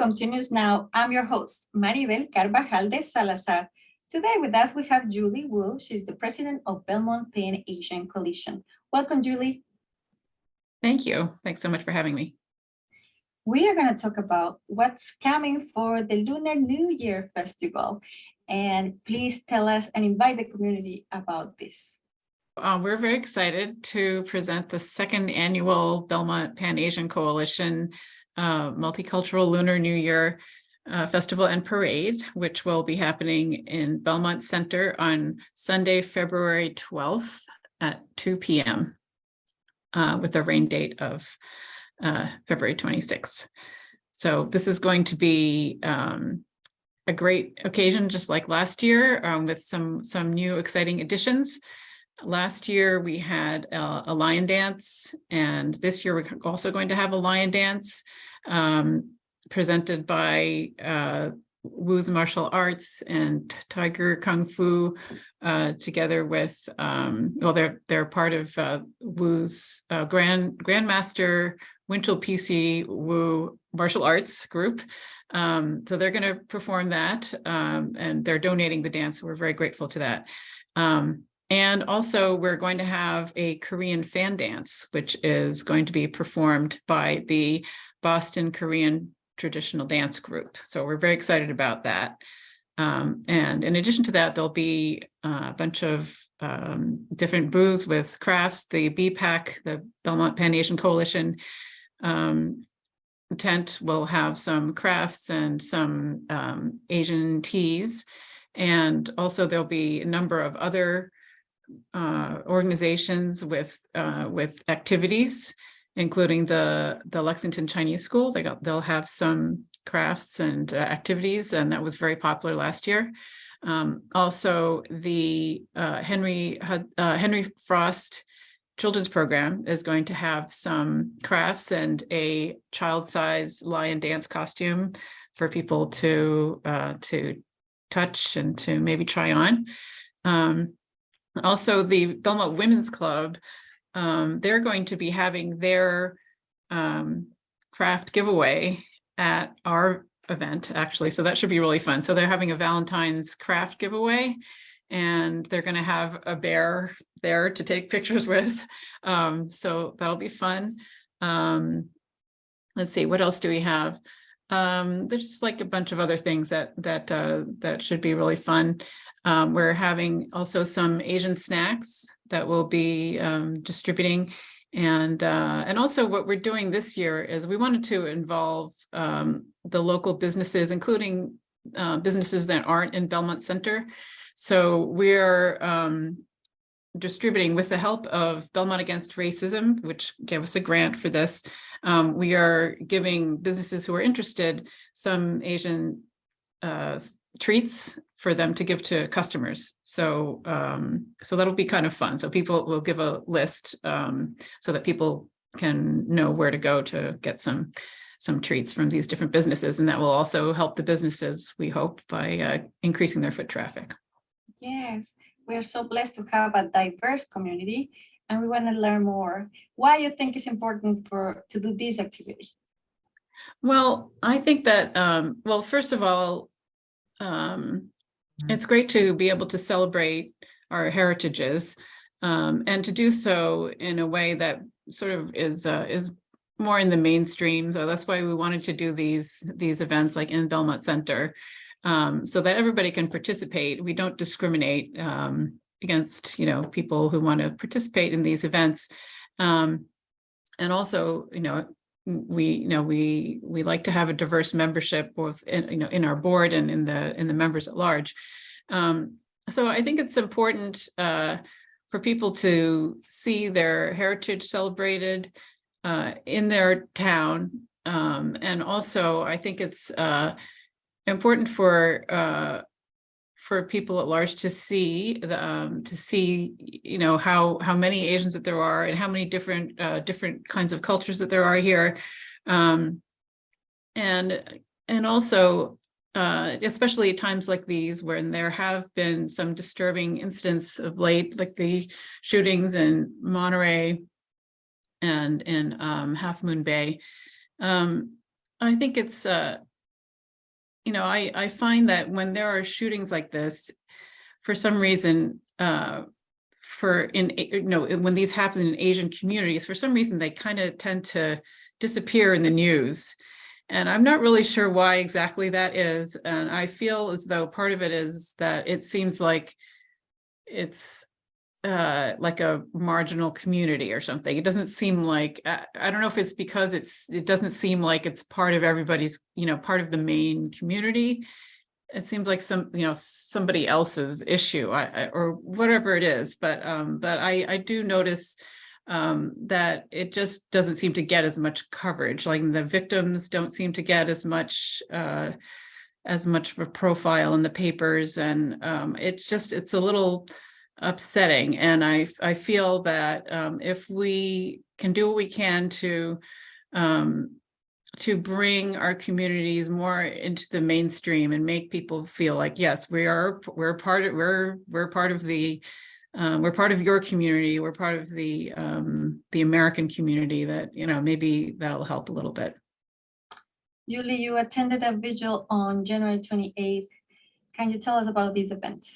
Welcome to News Now. I'm your host, Maribel Carvajal de Salazar. Today with us, we have Julie Wu. She's the president of Belmont Pan-Asian Coalition. Welcome, Julie. Thank you. Thanks so much for having me. We are going to talk about what's coming for the Lunar New Year Festival. And please tell us and invite the community about this. We're very excited to present the second annual Belmont Pan-Asian Coalition Multicultural Lunar New Year Festival and Parade, which will be happening in Belmont Center on Sunday, February 12th at 2 p.m. With a rain date of February 26th. So this is going to be a great occasion, just like last year, with some new exciting additions. Last year we had a lion dance, and this year we're also going to have a lion dance presented by Wu's Martial Arts and Tiger Kung Fu, together with they're part of Wu's Grandmaster Winchell PC Wu Martial Arts group. So they're going to perform that, and they're donating the dance. So we're very grateful to that. And also we're going to have a Korean fan dance, which is going to be performed by the Boston Korean Traditional Dance Group. So we're very excited about that. And in addition to that, there'll be a bunch of different booths with crafts. The BPAC, the Belmont Pan-Asian Coalition tent, will have some crafts and some Asian teas. And also there'll be a number of other organizations with activities, including the Lexington Chinese School. They'll have some crafts and activities, and that was very popular last year. Also, the Henry Frost Children's Program is going to have some crafts and a child-size lion dance costume for people to touch and to maybe try on. Also, the Belmont Women's Club, they're going to be having their craft giveaway at our event, actually. So that should be really fun. So they're having a Valentine's craft giveaway, and they're going to have a bear there to take pictures with. So that'll be fun. Let's see, what else do we have? There's just like a bunch of other things that should be really fun. We're having also some Asian snacks that we'll be distributing. And also what we're doing this year is we wanted to involve the local businesses, including businesses that aren't in Belmont Center. So we're distributing, with the help of Belmont Against Racism, which gave us a grant for this. We are giving businesses who are interested some Asian treats for them to give to customers. So so that'll be kind of fun. So people will give a list so that people can know where to go to get some treats from these different businesses, and that will also help the businesses, we hope, by increasing their foot traffic. Yes, we are so blessed to have a diverse community, and we want to learn more. Why you think it's important to do this activity? Well, I think that well, first of all, it's great to be able to celebrate our heritages, and to do so in a way that sort of is more in the mainstream. So that's why we wanted to do these events like in Belmont Center, so that everybody can participate. We don't discriminate against people who want to participate in these events, and also we like to have a diverse membership, both in our board and in the members at large. So I think it's important for people to see their heritage celebrated in their town, and also I think it's important for people at large to see how many Asians that there are, and how many different kinds of cultures that there are here, and also especially at times like these, when there have been some disturbing incidents of late, like the shootings in Monterey and in Half Moon Bay. I think it's I find that when there are shootings like this, for some reason, when these happen in Asian communities, for some reason, they kind of tend to disappear in the news. And I'm not really sure why exactly that is. And I feel as though part of it is that it seems like it's like a marginal community or something. It doesn't seem like, I don't know if it's because it doesn't seem like it's part of everybody's, part of the main community. It seems like somebody else's issue, or whatever it is. But I do notice that it just doesn't seem to get as much coverage. Like the victims don't seem to get as much of a profile in the papers, and it's a little upsetting. And I feel that if we can do what we can to bring our communities more into the mainstream and make people feel like, yes, we're part of your community, we're part of the American community, that maybe that'll help a little bit. Julie, you attended a vigil on January 28th. Can you tell us about this event?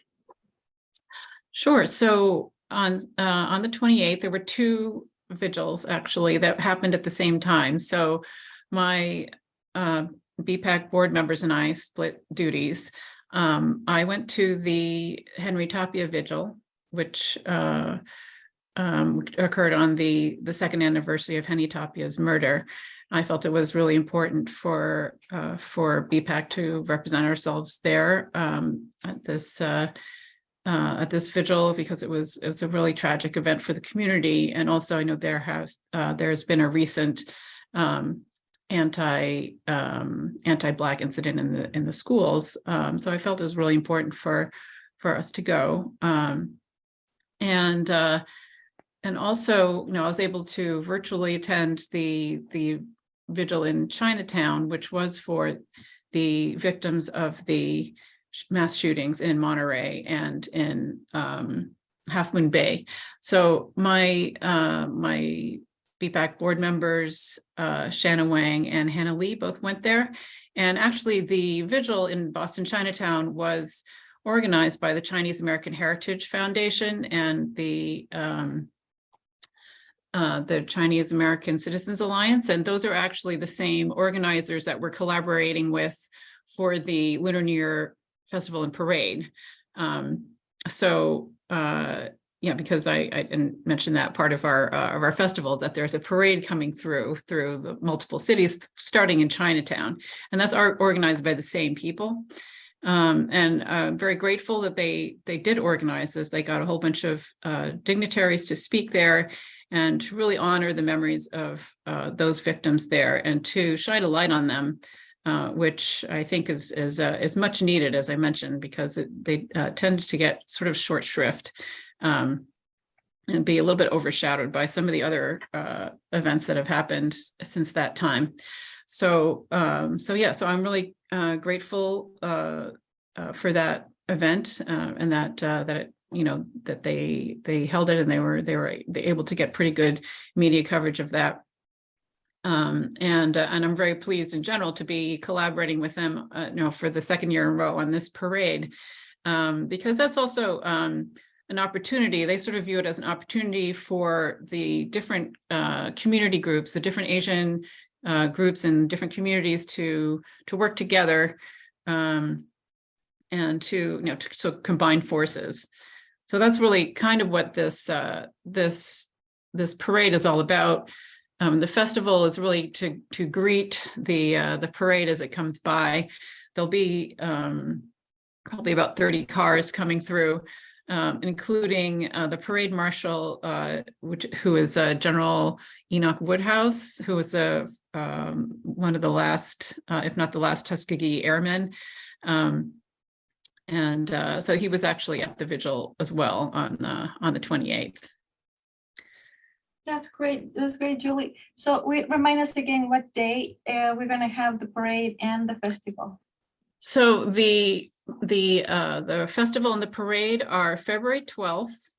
Sure. So on the 28th, there were two vigils actually that happened at the same time. So my BPAC board members and I split duties. I went to the Henry Tapia vigil, which occurred on the second anniversary of Henry Tapia's murder. I felt it was really important for BPAC to represent ourselves there at this vigil, because it was a really tragic event for the community. And also, I know there's been a recent anti-Black incident in the schools. So I felt it was really important for us to go. And also, I was able to virtually attend the vigil in Chinatown, which was for the victims of the mass shootings in Monterey and in Half Moon Bay. So my BPAC board members, Shanna Wang and Hannah Lee, both went there. And actually the vigil in Boston Chinatown was organized by the Chinese American Heritage Foundation and the Chinese American Citizens Alliance. And those are actually the same organizers that we're collaborating with for the Lunar New Year Festival and Parade. Because I didn't mention that part of our festival, that there's a parade coming through the multiple cities starting in Chinatown, and that's organized by the same people. And I'm very grateful that they did organize this. They got a whole bunch of dignitaries to speak there and to really honor the memories of those victims there, and to shine a light on them, which I think is much needed, as I mentioned, because they tend to get sort of short shrift and be a little bit overshadowed by some of the other events that have happened since that time. So I'm really grateful for that event, and that they held it, and they were able to get pretty good media coverage of that. And I'm very pleased in general to be collaborating with them, for the second year in a row on this parade, because that's also an opportunity. They sort of view it as an opportunity for the different community groups, the different Asian groups and different communities to work together, and to combine forces. So that's really kind of what this parade is all about. The festival is really to greet the parade as it comes by. There'll be probably about 30 cars coming through, including the parade marshal, who is General Enoch Woodhouse, who was one of the last, if not the last, Tuskegee Airmen. So he was actually at the vigil as well on the 28th. That's great. That's great, Julie. So remind us again what day we're going to have the parade and the festival. So the festival and the parade are February 12th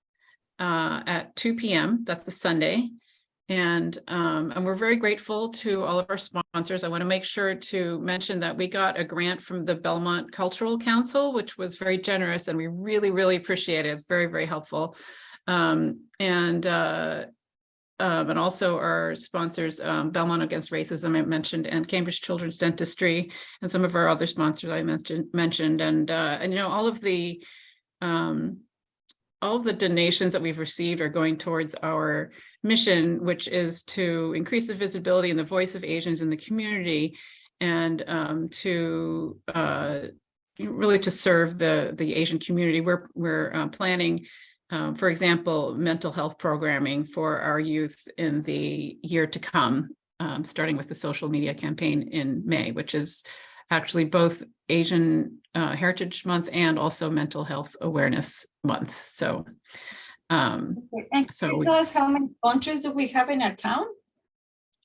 at 2 p.m. That's the Sunday. And we're very grateful to all of our sponsors. I want to make sure to mention that we got a grant from the Belmont Cultural Council, which was very generous, and we really, really appreciate it. It's very, very helpful. And also our sponsors, Belmont Against Racism, I mentioned, and Cambridge Children's Dentistry, and some of our other sponsors I mentioned, and you know, all of the donations that we've received are going towards our mission, which is to increase the visibility and the voice of Asians in the community, and to really to serve the Asian community. We're planning, for example, mental health programming for our youth in the year to come, starting with the social media campaign in May, which is actually both Asian Heritage Month and also Mental Health Awareness Month. So, And can you tell us how many countries do we have in our town?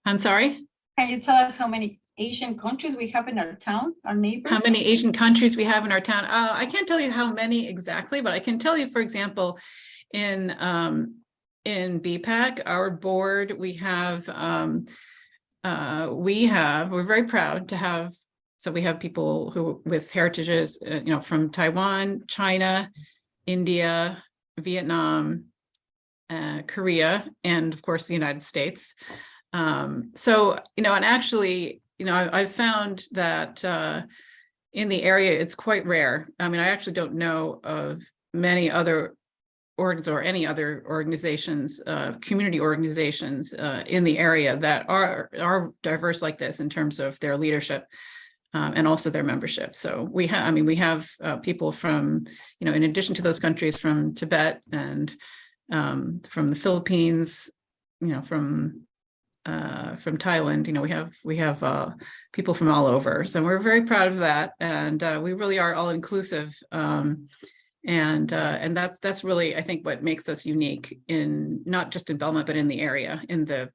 I'm sorry? Can you tell us how many Asian countries we have in our town, our neighbors? How many Asian countries we have in our town? I can't tell you how many exactly, but I can tell you, for example, in BPAC, our board, we're very proud to have. So we have people who with heritages, you know, from Taiwan, China, India, Vietnam, Korea, and of course the United States. So, you know, and actually, you know, I've found that in the area, it's quite rare. I mean, I actually don't know of many other orgs or any other organizations, community organizations in the area that are diverse like this in terms of their leadership. And also their membership. So we have, I mean, we have people from, you know, in addition to those countries, from Tibet and from the Philippines, you know, from Thailand, you know, we have people from all over. So we're very proud of that, and we really are all inclusive. And that's really, I think, what makes us unique in not just in Belmont, but in the area, in the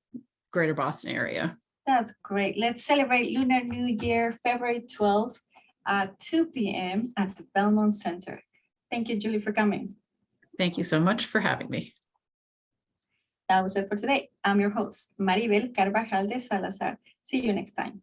greater Boston area. That's great. Let's celebrate Lunar New Year, February 12th at 2 p.m. at the Belmont Center. Thank you, Julie, for coming. Thank you so much for having me. That was it for today. I'm your host, Maribel Carvajal de Salazar. See you next time.